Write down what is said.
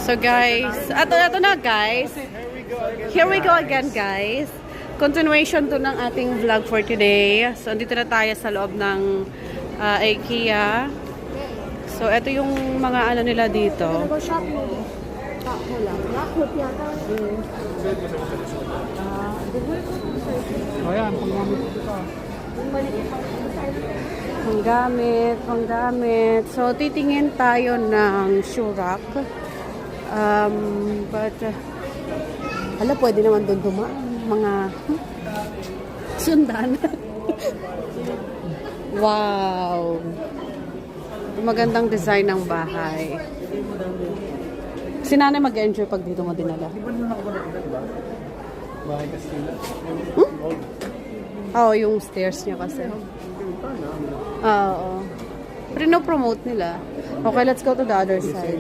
So guys, ato na guys. Here we go again guys. Continuation to ng ating vlog for today. So andito na tayo sa loob ng IKEA. So ito yung mga ano nila dito. Ayan, Panggamit. So titingin tayo ng shoe rack. Hala, pwede naman doon dumaan. Mga sundan. Wow! Magandang design ng bahay. Si nanay mag-enjoy pag dito mo dinala. Bahay Castilla. Oo, yung stairs niya kasi. Oo. Pero no-promote nila. Okay, let's go to the other side.